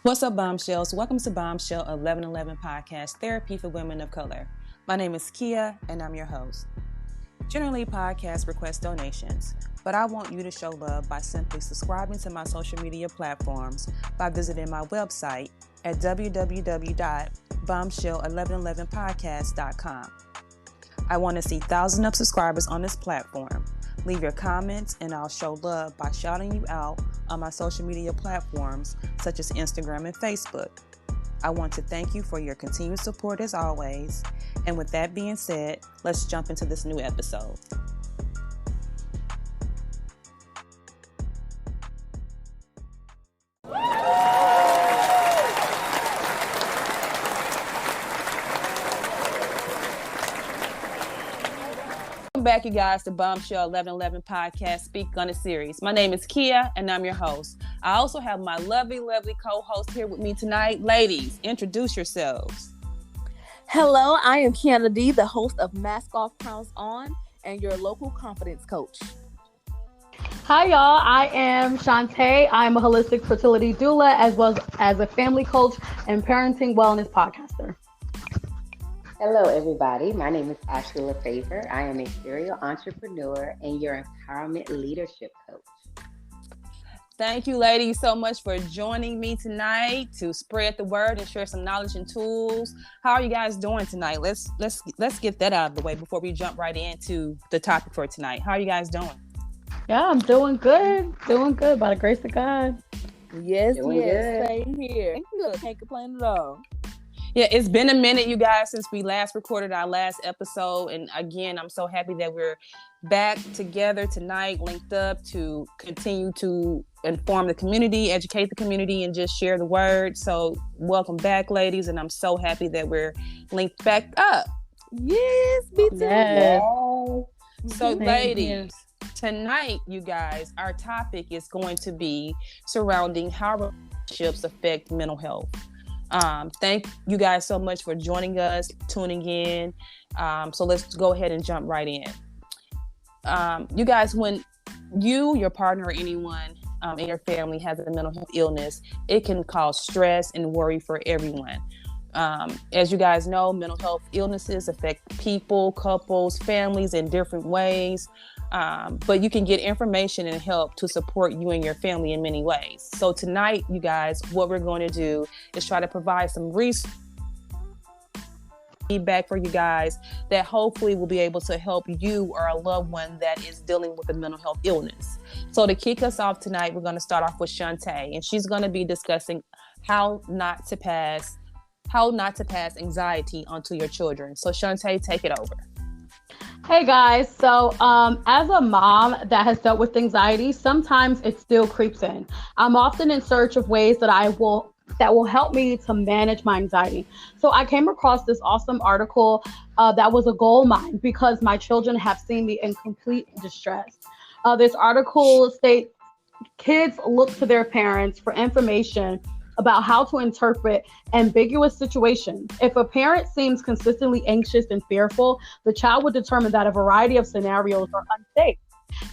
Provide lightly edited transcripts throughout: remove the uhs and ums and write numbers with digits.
What's up, Bombshells? Welcome to Bombshell1111 Podcast, Therapy for Women of Color. My name is Keya, and I'm your host. Generally, podcasts request donations, but I want you to show love by simply subscribing to my social media platforms by visiting my website at www.bombshell1111podcast.com. I want to see thousands of subscribers on this platform. Leave your comments and I'll show love by shouting you out on my social media platforms such as Instagram and Facebook. I want to thank you for your continued support as always. And with that being said, let's jump into this new episode. Back, you guys, to Bombshell 1111 Podcast, Speak on a Series. My name is Keya, and I'm your host. I also have my lovely co-host here with me tonight. Ladies, introduce yourselves. Hello, I am KiannaD, the host of Mask Off, Crowns On, and your local confidence coach. Hi, y'all. I am Shontae. I'm a holistic fertility doula, as well as a family coach and parenting wellness podcaster. Hello, everybody. My name is Ashlee Lafavor. I am a serial entrepreneur and your empowerment leadership coach. Thank you, ladies, so much for joining me tonight to spread the word and share some knowledge and tools. How are you guys doing tonight? Let's get that out of the way before we jump right into the topic for tonight. How are you guys doing? Yeah, I'm doing good. Doing good by the grace of God. Yes, Doing good. same here. Good. Can't complain at all. Yeah, it's been a minute, you guys, since we last recorded our last episode. And again, I'm so happy that we're back together tonight, linked up to continue to inform the community, educate the community, and just share the word. So welcome back, ladies. And I'm so happy that we're linked back up. Yes, me too. Yes. So ladies, tonight, you guys, our topic is going to be surrounding how relationships affect mental health. Thank you guys so much for joining us, tuning in. So let's go ahead and jump right in. You guys, when you, your partner, or anyone in your family has a mental health illness, it can cause stress and worry for everyone. As you guys know, mental health illnesses affect people, couples, families in different ways. But you can get information and help to support you and your family in many ways. So tonight, you guys, what we're going to do is try to provide some feedback for you guys that hopefully will be able to help you or a loved one that is dealing with a mental health illness. So to kick us off tonight, we're going to start off with Shontae, and she's going to be discussing how not to pass anxiety onto your children. So Shontae, take it over. Hey guys, so as a mom that has dealt with anxiety, sometimes it still creeps in. I'm often in search of ways that will help me to manage my anxiety. So I came across this awesome article that was a goal of mine because my children have seen me in complete distress. This article states kids look to their parents for information about how to interpret ambiguous situations. If a parent seems consistently anxious and fearful, the child would determine that a variety of scenarios are unsafe.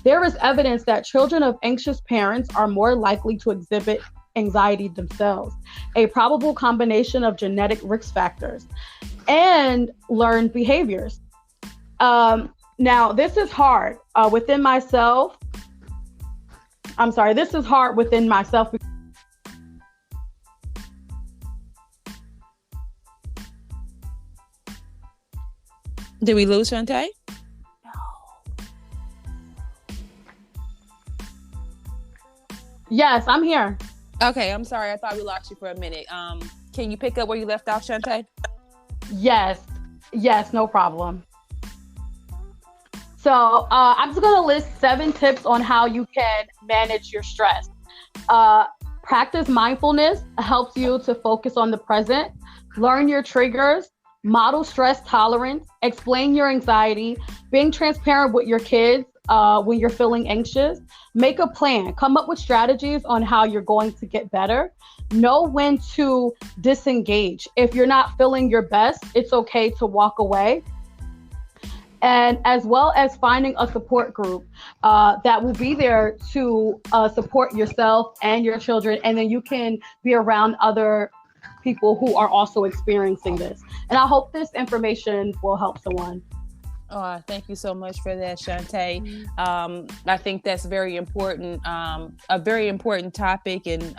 There is evidence that children of anxious parents are more likely to exhibit anxiety themselves, a probable combination of genetic risk factors and learned behaviors. Now, this is hard within myself. This is hard within myself. Did we lose Shontae? No. Yes, I'm here. Okay, I'm sorry. I thought we lost you for a minute. Can you pick up where you left off, Shontae? Yes, no problem. So I'm just going to list 7 tips on how you can manage your stress. Practice mindfulness helps you to focus on the present. Learn your triggers. Model stress tolerance. Explain your anxiety. Being transparent with your kids when you're feeling anxious. Make a plan. Come up with strategies on how you're going to get better. Know when to disengage. If you're not feeling your best, it's okay to walk away. and as well as finding a support group that will be there to support yourself and your children, and then you can be around other people who are also experiencing this. And I hope this information will help someone. Thank you so much for that, Shontae. I think that's very important, a very important topic. And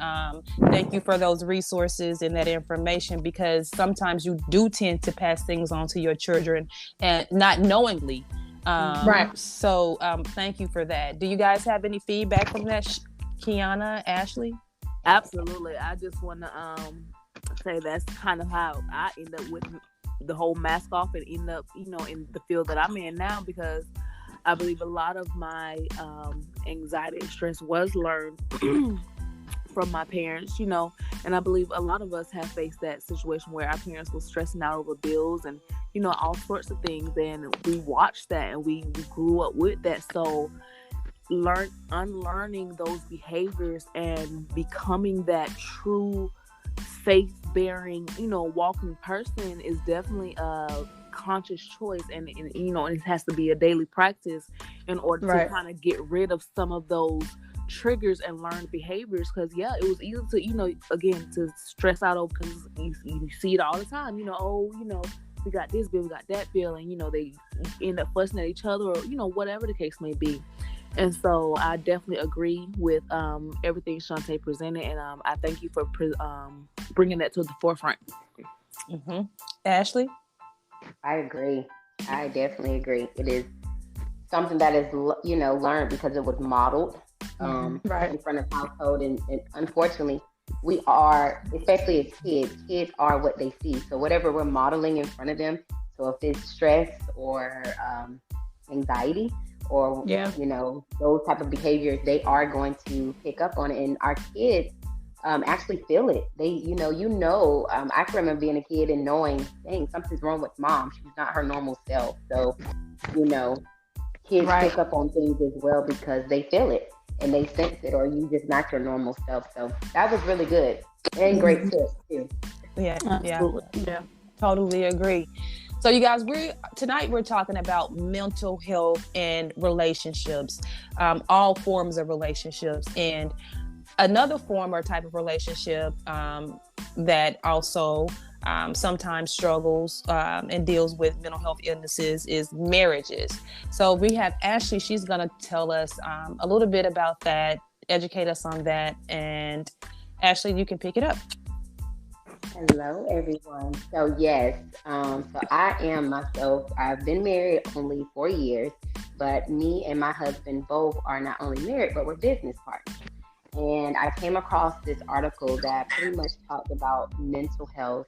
thank you for those resources and that information, because sometimes you do tend to pass things on to your children and not knowingly. Right. So thank you for that. Do you guys have any feedback from that, Kianna, Ashlee? Absolutely. I just want to say that's kind of how I end up with the whole mask off and end up, in the field that I'm in now, because I believe a lot of my anxiety and stress was learned from my parents, and I believe a lot of us have faced that situation where our parents were stressing out over bills and, all sorts of things. And we watched that and we grew up with that. So unlearning those behaviors and becoming that true faith-bearing, walking person is definitely a conscious choice, and it has to be a daily practice in order to kind of get rid of some of those triggers and learned behaviors. Because it was easy to again to stress out over, because you see it all the time. We got this bill, we got that bill, and they end up fussing at each other, or whatever the case may be. And so I definitely agree with everything Shontae presented, and I thank you for bringing that to the forefront. Mm-hmm. Ashlee? I agree. I definitely agree. It is something that is, learned because it was modeled in front of household, and unfortunately, we are, especially as kids are what they see. So whatever we're modeling in front of them, so if it's stress or anxiety, or those type of behaviors, they are going to pick up on it, and our kids actually feel it. They I can remember being a kid and knowing, dang, something's wrong with mom, she's not her normal self. So kids pick up on things as well because they feel it and they sense it, or you just not your normal self. So that was really good and great tips too. Totally agree. So you guys, tonight we're talking about mental health and relationships, all forms of relationships, and another form or type of relationship that also sometimes struggles and deals with mental health illnesses is marriages. So we have Ashlee. She's going to tell us a little bit about that, educate us on that, and Ashlee, you can pick it up. Hello, everyone. So yes, so I am myself. I've been married only 4 years, but me and my husband both are not only married, but we're business partners. And I came across this article that pretty much talked about mental health,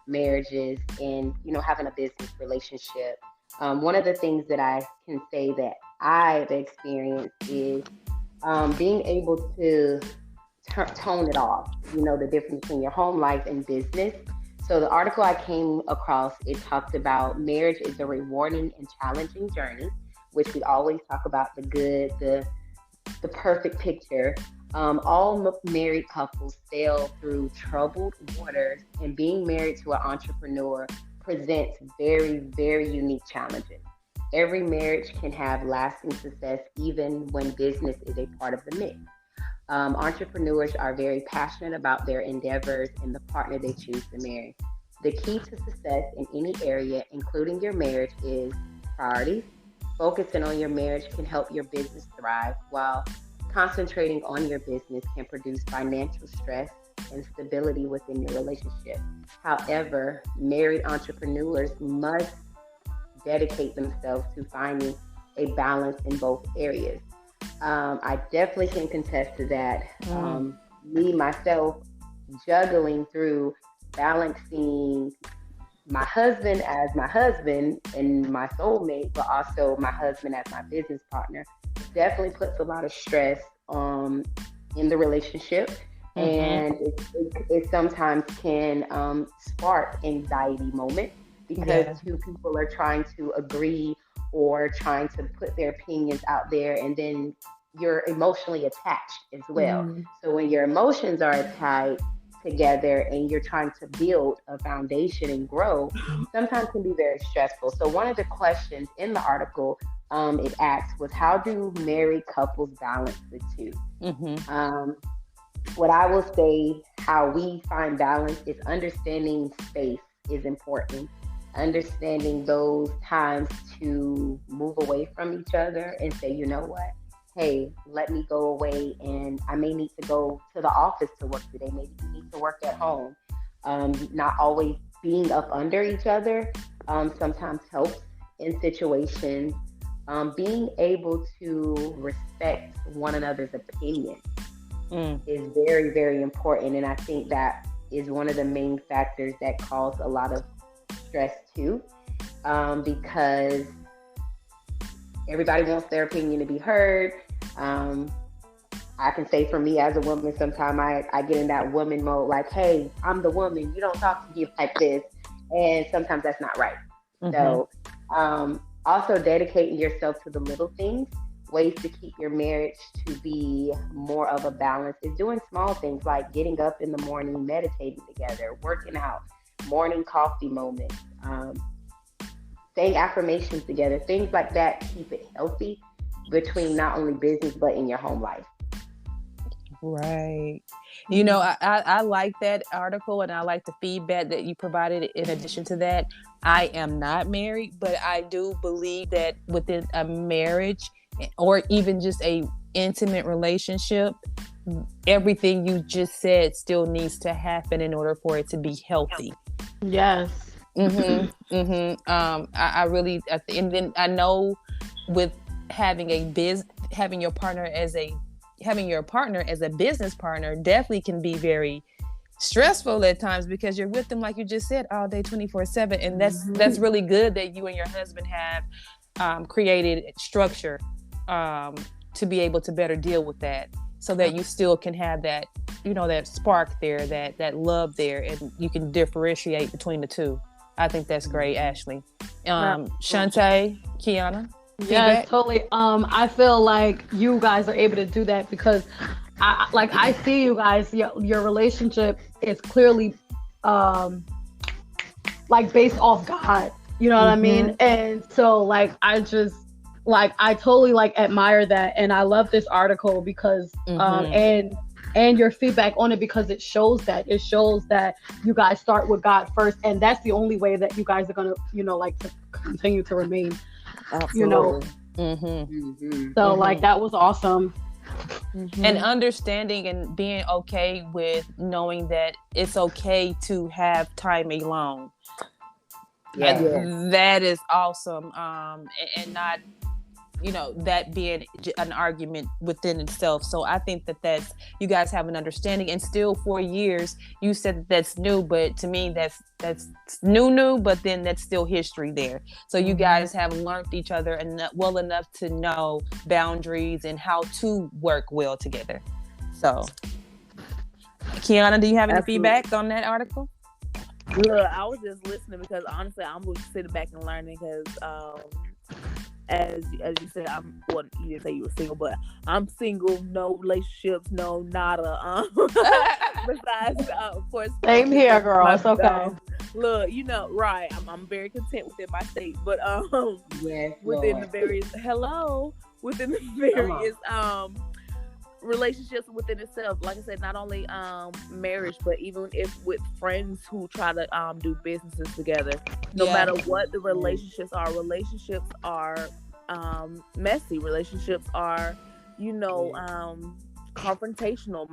marriages, and, having a business relationship. One of the things that I can say that I've experienced is being able to tone it off, the difference between your home life and business. So the article I came across, it talked about marriage is a rewarding and challenging journey, which we always talk about the good, the perfect picture. All married couples sail through troubled waters, and being married to an entrepreneur presents very, very unique challenges. Every marriage can have lasting success even when business is a part of the mix. Entrepreneurs are very passionate about their endeavors and the partner they choose to marry. The key to success in any area, including your marriage, is priorities. Focusing on your marriage can help your business thrive, while concentrating on your business can produce financial stress and stability within your relationship. However, married entrepreneurs must dedicate themselves to finding a balance in both areas. I definitely can contest to that. Me, myself, juggling through balancing my husband as my husband and my soulmate, but also my husband as my business partner, definitely puts a lot of stress in the relationship. And it sometimes can spark anxiety moments because two people are trying to agree or trying to put their opinions out there, and then you're emotionally attached as well. So when your emotions are together and you're trying to build a foundation and grow, sometimes can be very stressful. So one of the questions in the article it asked was, how do married couples balance the two? What I will say, how we find balance is understanding space is important. Understanding those times to move away from each other and say, you know what? Hey, let me go away, and I may need to go to the office to work today. Maybe you need to work at home. Not always being up under each other sometimes helps in situations. Being able to respect one another's opinion is very, very important. And I think that is one of the main factors that cause a lot of stress too, because everybody wants their opinion to be heard. I can say for me as a woman, sometimes I get in that woman mode, like, hey, I'm the woman, you don't talk to me like this. And sometimes that's not right. So also dedicating yourself to the little things. Ways to keep your marriage to be more of a balance is doing small things like getting up in the morning, meditating together, working out, morning coffee moments, saying affirmations together. Things like that keep it healthy between not only business but in your home life. Right. You know, I like that article, and I like the feedback that you provided. In addition to that, I am not married, but I do believe that within a marriage or even just a intimate relationship, everything you just said still needs to happen in order for it to be healthy. Yes. I really, and then I know with having your partner as a business partner definitely can be very stressful at times, because you're with them, like you just said, all day 24/7. And that's really good that you and your husband have created structure to be able to better deal with that, so that you still can have that, you know, that spark there, that love there, and you can differentiate between the two. I think that's great, Ashlee. Shontae, Kianna? Yes, totally. I feel like you guys are able to do that because I see you guys, your relationship is clearly like based off God, you know what I mean? And so like I totally like admire that, and I love this article because and your feedback on it, because it shows that you guys start with God first, and that's the only way that you guys are gonna, you know, like to continue to remain. Absolutely. You know, so like that was awesome. And understanding and being okay with knowing that it's okay to have time alone. That is awesome. And not, you know, that being an argument within itself. So I think that's, you guys have an understanding, and still 4 years, you said that's new, but to me that's new, but then that's still history there. So you guys have learned each other well enough to know boundaries and how to work well together. So Kianna, do you have any feedback on that article? Look, I was just listening because honestly, I'm just sitting back and learning because as you said, you didn't say you were single, but I'm single, no relationships, no nada. Besides, of course, same here, girl. It's okay. Look, you know, right? I'm very content within my state, but within the various relationships within itself, like I said, not only marriage, but even if with friends who try to do businesses together, no matter what the relationships are messy. Relationships are, you know, confrontational.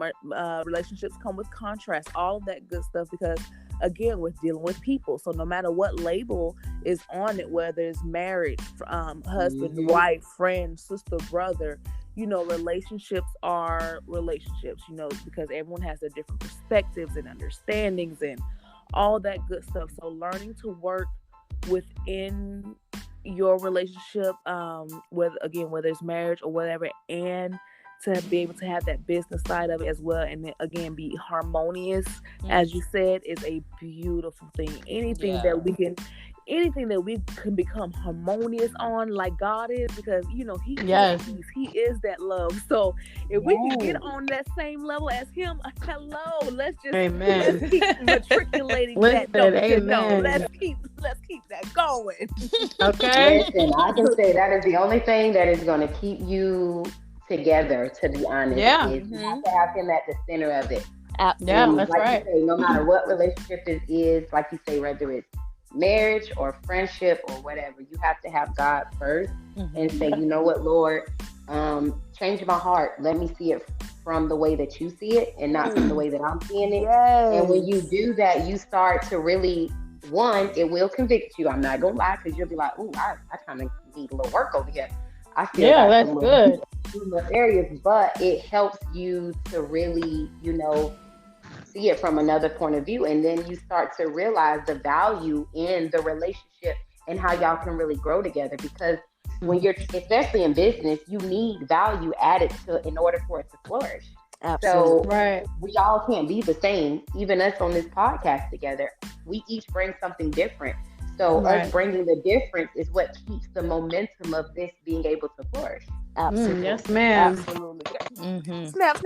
Relationships come with contrast, all of that good stuff, because again, we're dealing with people. So no matter what label is on it, whether it's marriage, husband, wife, friend, sister, brother, you know, relationships are relationships, you know, because everyone has their different perspectives and understandings and all that good stuff. So learning to work within your relationship, whether it's marriage or whatever, and to be able to have that business side of it as well, and then again be harmonious, as you said, is a beautiful thing. Anything that we can, anything that we can become harmonious on, like God is, because He is peace, He is that love. So if we can get on that same level as Him, hello, let's keep matriculating that. Let's keep that going. Okay. Listen, I can say that is the only thing that is going to keep you together. To be honest, is you have to have Him at the center of it. Absolutely. Yeah, that's like right. You say, no matter what relationship it is, like you say, whether it's marriage or friendship or whatever, you have to have God first and say, you know what, Lord, change my heart. Let me see it from the way that you see it and not from the way that I'm seeing it. Yes. And when you do that, you start to really, one, it will convict you. I'm not gonna lie, because you'll be like, ooh, I kind of need a little work over here. I feel that's good. In those areas, but it helps you to really, see it from another point of view, and then you start to realize the value in the relationship and how y'all can really grow together. Because when you're, especially in business, you need value added to in order for it to flourish. Absolutely. So we all can't be the same. Even us on this podcast together, we each bring something different. So us bringing the difference is what keeps the momentum of this being able to flourish. Absolutely. Yes, ma'am. Absolutely. Snap.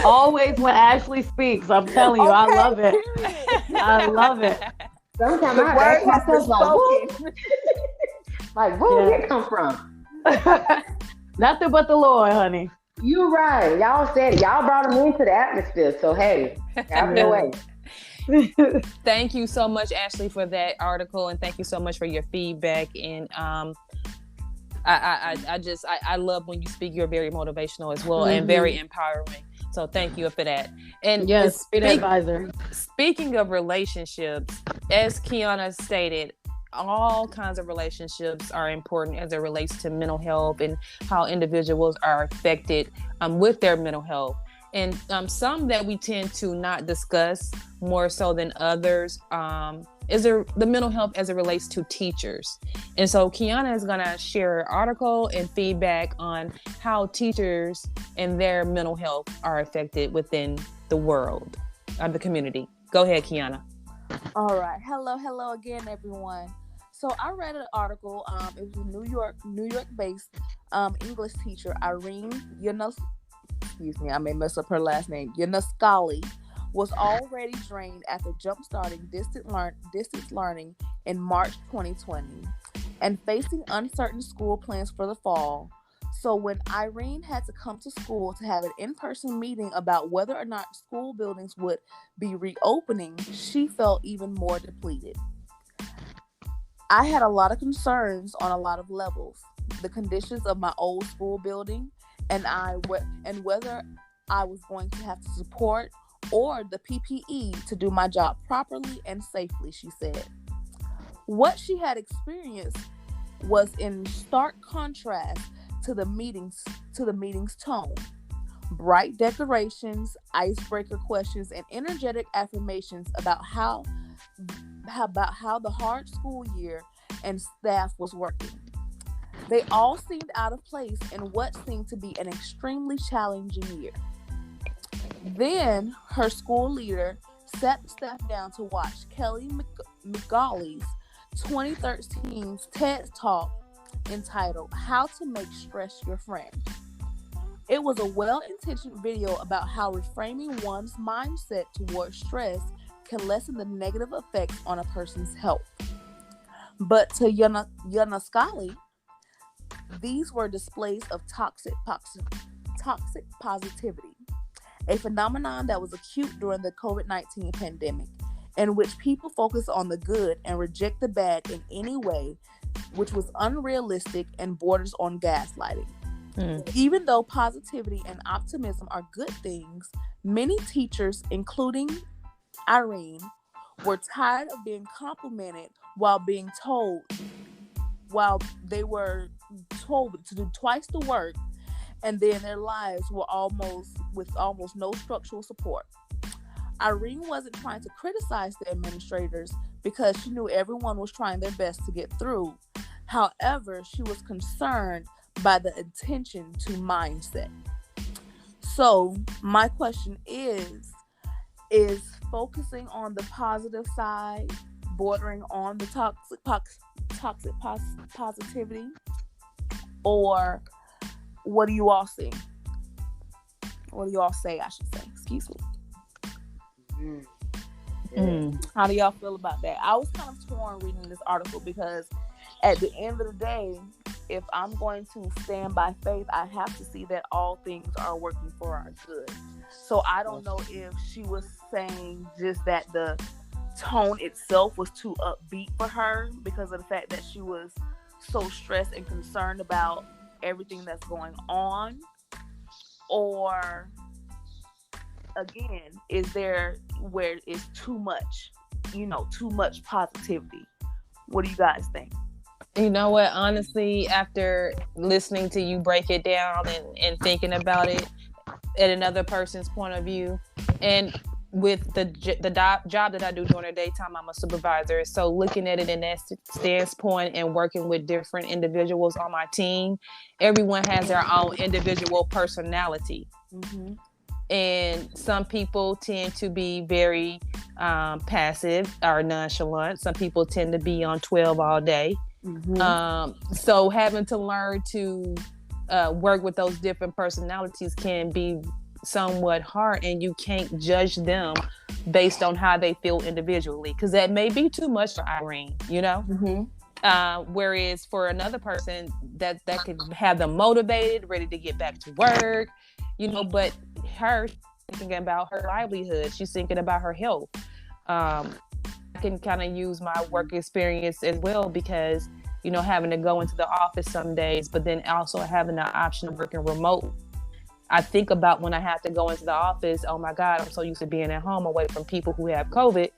Always when Ashlee speaks, I'm telling you, I love it. I love it. Sometimes the word has been spoken. Like, where did it come from? Nothing but the Lord, honey. You're right. Y'all said it. Y'all brought them into the atmosphere. So, hey, have your way. Thank you so much, Ashlee, for that article, and thank you so much for your feedback. And I love when you speak. You're very motivational as well, and very empowering. So thank you for that. And yes, advisor. Speaking of relationships, as Kianna stated, all kinds of relationships are important as it relates to mental health and how individuals are affected with their mental health. And some that we tend to not discuss more so than others is the mental health as it relates to teachers. And so Kianna is going to share an article and feedback on how teachers and their mental health are affected within the world, the community. Go ahead, Kianna. All right. Hello again, everyone. So I read an article. It was a New York-based English teacher, Irene I may mess up her last name. Unaskali was already drained after jump-starting distance learning in March 2020 and facing uncertain school plans for the fall. So when Irene had to come to school to have an in-person meeting about whether or not school buildings would be reopening, she felt even more depleted. I had a lot of concerns on a lot of levels. The conditions of my old school building, and whether I was going to have to support or the PPE to do my job properly and safely, she said. What she had experienced was in stark contrast to the meeting's tone. Bright decorations, icebreaker questions, and energetic affirmations about how the hard school year and staff was working. They all seemed out of place in what seemed to be an extremely challenging year. Then her school leader sat the staff down to watch Kelly McGawley's 2013 TED Talk entitled How to Make Stress Your Friend. It was a well-intentioned video about how reframing one's mindset towards stress can lessen the negative effects on a person's health. But to Unaskali, these were displays of toxic positivity, a phenomenon that was acute during the COVID-19 pandemic, in which people focus on the good and reject the bad in any way, which was unrealistic and borders on gaslighting. Even though positivity and optimism are good things, many teachers, including Irene, were tired of being complimented while they were told to do twice the work, and then their lives were almost no structural support. Irene wasn't trying to criticize the administrators because she knew everyone was trying their best to get through. However, she was concerned by the attention to mindset. So my question is focusing on the positive side, bordering on the toxic positivity, or what do you all see? What do you all say? I should say. Excuse me. How do y'all feel about that? I was kind of torn reading this article because at the end of the day, if I'm going to stand by faith, I have to see that all things are working for our good. So I don't know if she was saying just that the tone itself was too upbeat for her because of the fact that she was so stressed and concerned about everything that's going on, or again, is there where it's too much positivity? What do you guys think? You know what, honestly, after listening to you break it down and thinking about it at another person's point of view, and with the job that I do during the daytime, I'm a supervisor. So looking at it in that standpoint and working with different individuals on my team, everyone has their own individual personality. Mm-hmm. And some people tend to be very passive or nonchalant. Some people tend to be on 12 all day. Mm-hmm. So having to learn to work with those different personalities can be somewhat hard, and you can't judge them based on how they feel individually, because that may be too much for Irene, you know. Mm-hmm. Whereas for another person, that could have them motivated, ready to get back to work, you know. But her thinking about her livelihood, she's thinking about her health. I can kind of use my work experience as well, because you know, having to go into the office some days, but then also having the option of working remote. I think about when I have to go into the office, oh my God, I'm so used to being at home away from people who have COVID.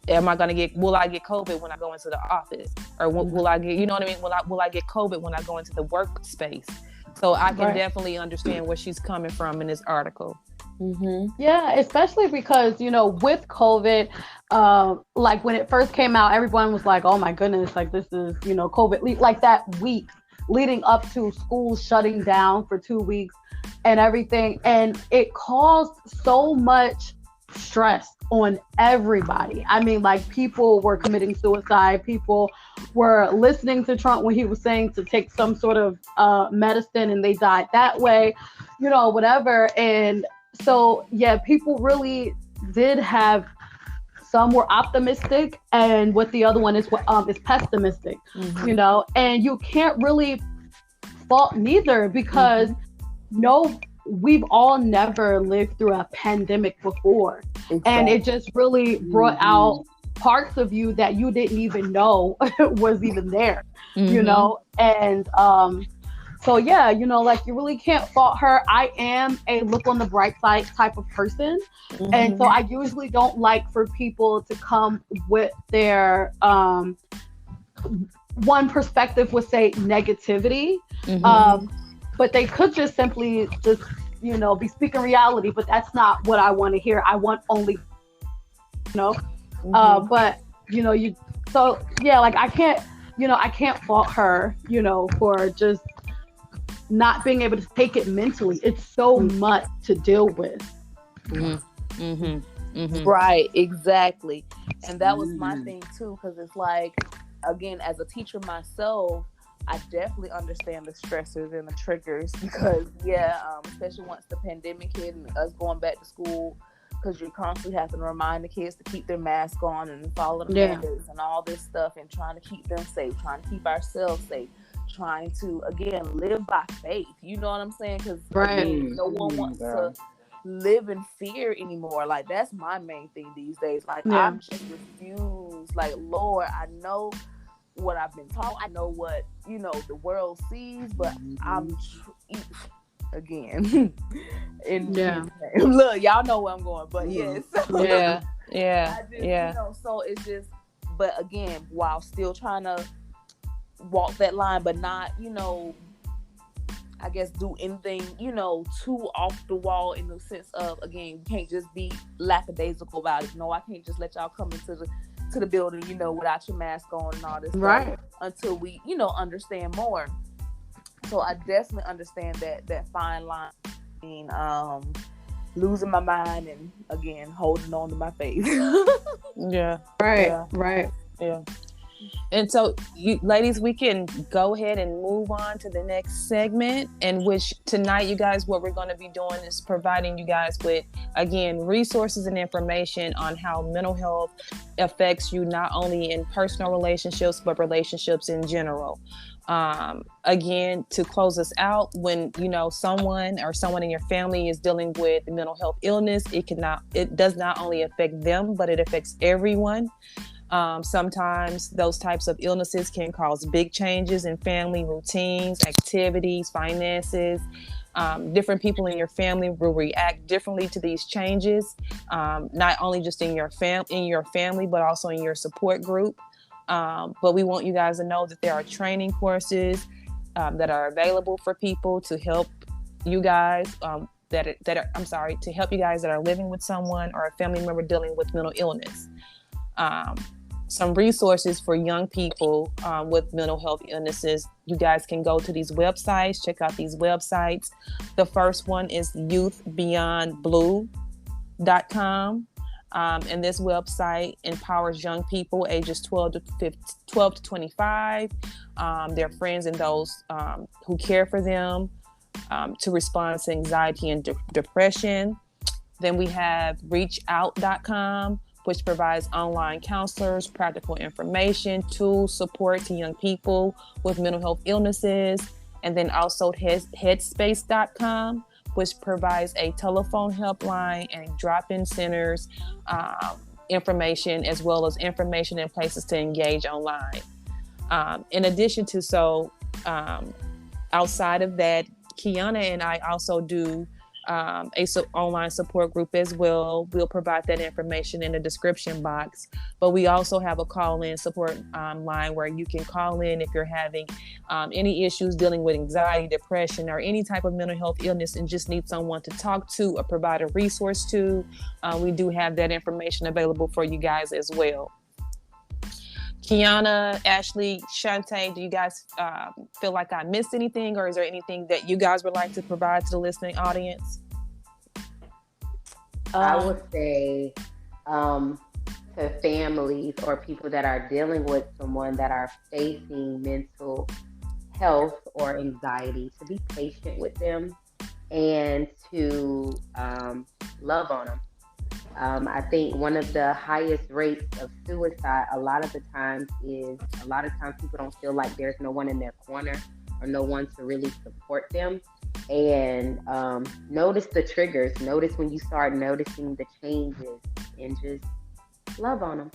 Will I get COVID when I go into the office? Or will I get, you know what I mean? Will I get COVID when I go into the workspace? So I can definitely understand where she's coming from in this article. Mm-hmm. Yeah, especially because, you know, with COVID, like when it first came out, everyone was like, oh my goodness, like this is, you know, COVID, like that week leading up to schools shutting down for 2 weeks and everything. And it caused so much stress on everybody. I mean, like people were committing suicide. People were listening to Trump when he was saying to take some sort of medicine and they died that way, you know, whatever. And so, yeah, people really did have, some were optimistic, and what the other one is pessimistic, you know, and you can't really fault neither, because we've all never lived through a pandemic before. Exactly. And it just really brought out parts of you that you didn't even know was even there, you know, and so yeah, you know, like you really can't fault her. I am a look on the bright side type of person. And so I usually don't like for people to come with their, one perspective would say negativity. But they could just simply just, you know, be speaking reality, but that's not what I want to hear. I want only, you know, but you know, so yeah, like I can't fault her, you know, for just not being able to take it mentally. It's so much to deal with. Right, exactly. And that was my thing too, because it's like, again, as a teacher myself, I definitely understand the stressors and the triggers, because especially once the pandemic hit and us going back to school, because you're constantly having to remind the kids to keep their mask on and follow the mandates and all this stuff, and trying to keep them safe, trying to keep ourselves safe, trying to, again, live by faith. You know what I'm saying? Because no one wants to live in fear anymore. Like, that's my main thing these days. Like, I'm just refused. Like, Lord, I know what I've been taught. I know what, you know, the world sees, but I'm again. Look, y'all know where I'm going, but yes. You know, so it's just, but again, while still trying to walk that line, but not, you know, I guess do anything, you know, too off the wall, in the sense of, again, you can't just be lackadaisical about it. No, I can't just let y'all come into the building, you know, without your mask on and all this stuff, until we, you know, understand more. So I definitely understand that fine line between losing my mind and again holding on to my faith. Yeah. Right. Yeah. Right. Yeah. And so, you ladies, we can go ahead and move on to the next segment, in which tonight, you guys, what we're going to be doing is providing you guys with, again, resources and information on how mental health affects you, not only in personal relationships, but relationships in general. Again, to close us out, when, you know, someone in your family is dealing with mental health illness, it does not only affect them, but it affects everyone. Sometimes those types of illnesses can cause big changes in family routines, activities, finances. Different people in your family will react differently to these changes, not only just in your family, but also in your support group. But we want you guys to know that there are training courses that are available for people to help you guys to help you guys that are living with someone or a family member dealing with mental illness. Some resources for young people with mental health illnesses. You guys can go to these websites, check out these websites. The first one is youthbeyondblue.com. And this website empowers young people ages 12 to 25, their friends and those who care for them, to respond to anxiety and depression. Then we have reachout.com, which provides online counselors, practical information, tools, support to young people with mental health illnesses. And then also headspace.com, which provides a telephone helpline and drop-in centers, information, as well as information and places to engage online. In addition to outside of that, Kianna and I also do online support group as well. We'll provide that information in the description box, but we also have a call-in support line where you can call in if you're having any issues dealing with anxiety, depression, or any type of mental health illness and just need someone to talk to or provide a resource to. We do have that information available for you guys as well. Kianna, Ashlee, Shontae, do you guys feel like I missed anything, or is there anything that you guys would like to provide to the listening audience? I would say to families or people that are dealing with someone that are facing mental health or anxiety, to be patient with them and to love on them. I think one of the highest rates of suicide a lot of times people don't feel like there's no one in their corner or no one to really support them. And notice the triggers. Notice when you start noticing the changes and just love on them.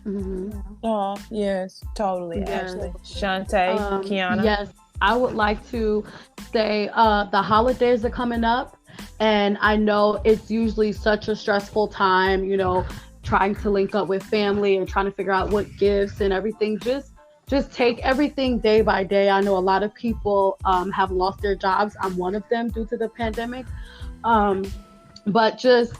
Mm-hmm. Oh, yes, totally. Yes. Ashlee, Shontae, Kianna. Yes, I would like to say the holidays are coming up. And I know it's usually such a stressful time, you know, trying to link up with family and trying to figure out what gifts and everything. Just take everything day by day. I know a lot of people have lost their jobs. I'm one of them due to the pandemic. But just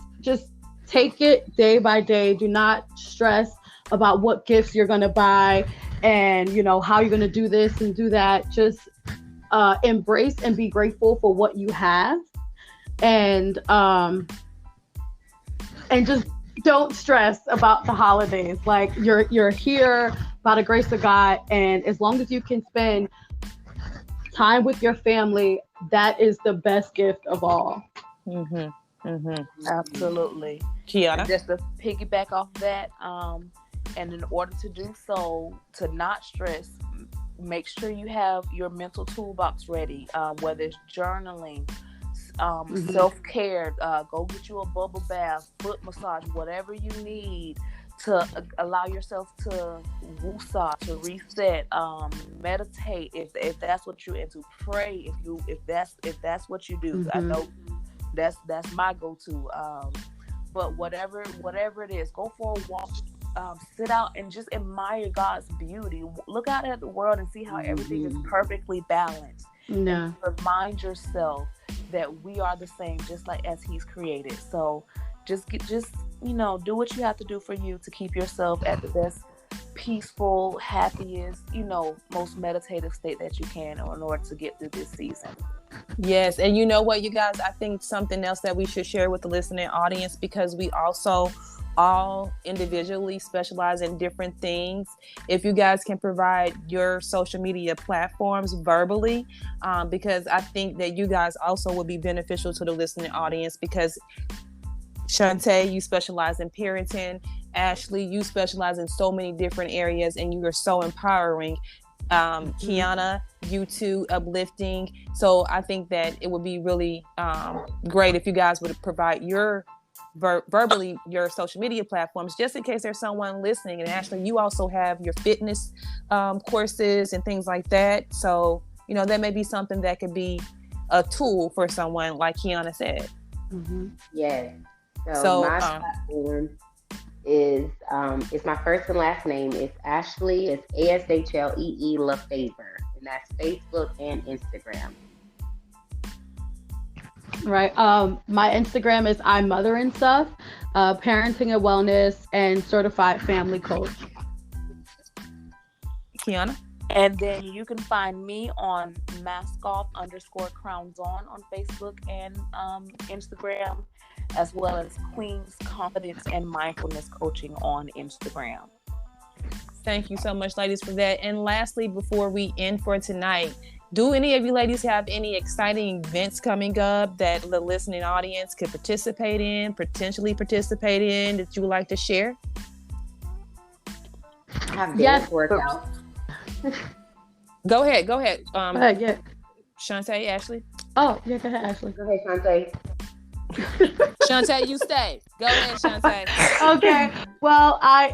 take it day by day. Do not stress about what gifts you're going to buy and, you know, how you're going to do this and do that. Just embrace and be grateful for what you have. And just don't stress about the holidays. Like you're here by the grace of God, and as long as you can spend time with your family, that is the best gift of all. Mm-hmm. Mm-hmm. Absolutely. Kianna? And just to piggyback off that, and in order to do so, to not stress, make sure you have your mental toolbox ready, whether it's journaling, self-care, go get you a bubble bath, foot massage, whatever you need to allow yourself to woosah, to reset, meditate if that's what you're into, pray if that's what you do. I know that's my go-to, but whatever it is, go for a walk, sit out and just admire God's beauty. Look out at the world and see how everything is perfectly balanced. No. Remind yourself that we are the same, just like as He's created. So just do what you have to do for you to keep yourself at the best, peaceful, happiest, most meditative state that you can in order to get through this season. Yes. And you know what, you guys, I think something else that we should share with the listening audience, because we also all individually specialize in different things. If you guys can provide your social media platforms verbally, because I think that you guys also will be beneficial to the listening audience, because Shontae, you specialize in parenting. Ashlee, you specialize in so many different areas, and you are so empowering. Kianna, you too, uplifting. So I think that it would be really great if you guys would provide your verbally your social media platforms, just in case there's someone listening. And Ashlee, you also have your fitness courses and things like that. So, you know, that may be something that could be a tool for someone, like Kianna said. Mm-hmm. Yes. So my platform is it's my first and last name. It's Ashlee. It's Ashlee Lafavor, and that's Facebook and Instagram. Right. My Instagram is I'm Mother and Stuff, parenting and wellness, and certified family coach. Kianna? And then you can find me on maskoff_crowns on Facebook and Instagram, as well as Queen's Confidence and Mindfulness Coaching on Instagram. Thank you so much, ladies, for that. And lastly, before we end for tonight, do any of you ladies have any exciting events coming up that the listening audience could potentially participate in, that you would like to share? Have dance workout. Go ahead. Yeah. Shontae, Ashlee? Oh, yeah, go ahead, Ashlee. Go ahead, Shontae. Shontae, you stay. Go ahead, Shontae. Okay. Well, I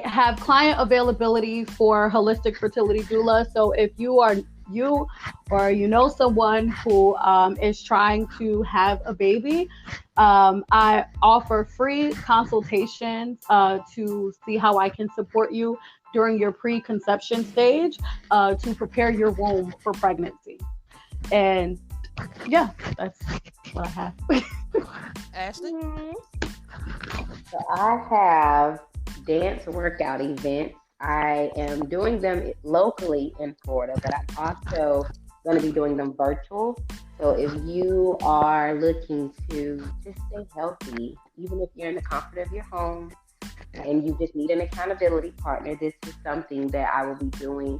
have client availability for holistic fertility doula. So if you know someone who is trying to have a baby, I offer free consultations to see how I can support you during your preconception stage to prepare your womb for pregnancy. And yeah, that's what I have. Ashlee? So I have dance workout events. I am doing them locally in Florida, but I'm also going to be doing them virtual. So if you are looking to just stay healthy, even if you're in the comfort of your home and you just need an accountability partner, this is something that I will be doing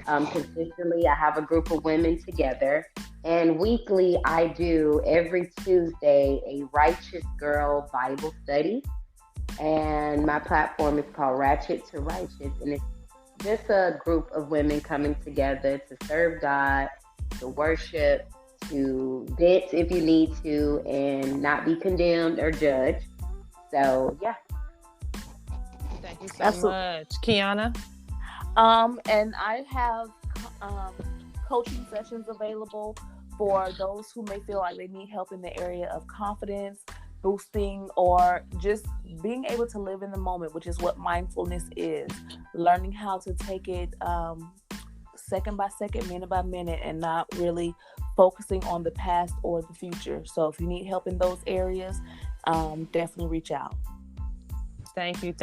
consistently. I have a group of women together, and weekly I do every Tuesday a Righteous Girl Bible study. And my platform is called Ratchet to Righteous, and it's just a group of women coming together to serve God, to worship, to dance if you need to, and not be condemned or judged. So, yeah. Thank you so much. Kianna? And I have coaching sessions available for those who may feel like they need help in the area of confidence boosting, or just being able to live in the moment, which is what mindfulness is. Learning how to take it second by second, minute by minute, and not really focusing on the past or the future. So if you need help in those areas, definitely reach out. Thank you,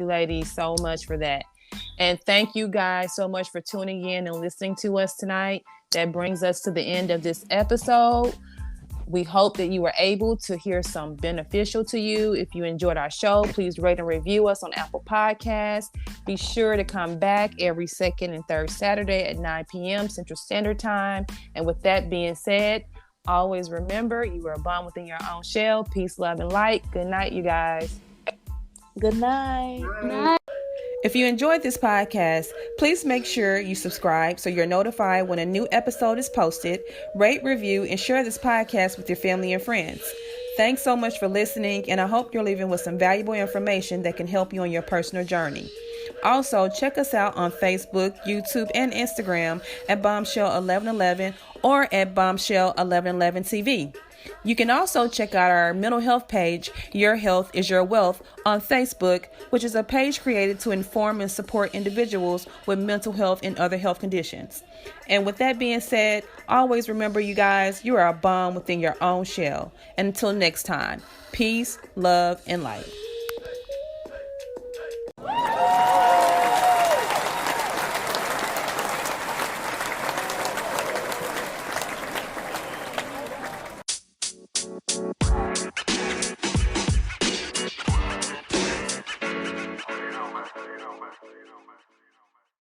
ladies, so much for that. And thank you guys so much for tuning in and listening to us tonight. That brings us to the end of this episode. We hope that you were able to hear some beneficial to you. If you enjoyed our show, please rate and review us on Apple Podcasts. Be sure to come back every second and third Saturday at 9 p.m. Central Standard Time. And with that being said, always remember, you are a bomb within your own shell. Peace, love, and light. Good night, you guys. Good night. Good night. If you enjoyed this podcast, please make sure you subscribe so you're notified when a new episode is posted. Rate, review, and share this podcast with your family and friends. Thanks so much for listening, and I hope you're leaving with some valuable information that can help you on your personal journey. Also, check us out on Facebook, YouTube, and Instagram at Bombshell1111 or at Bombshell1111 TV. You can also check out our mental health page, Your Health is Your Wealth, on Facebook, which is a page created to inform and support individuals with mental health and other health conditions. And with that being said, always remember, you guys, you are a bomb within your own shell. And until next time, peace, love, and light.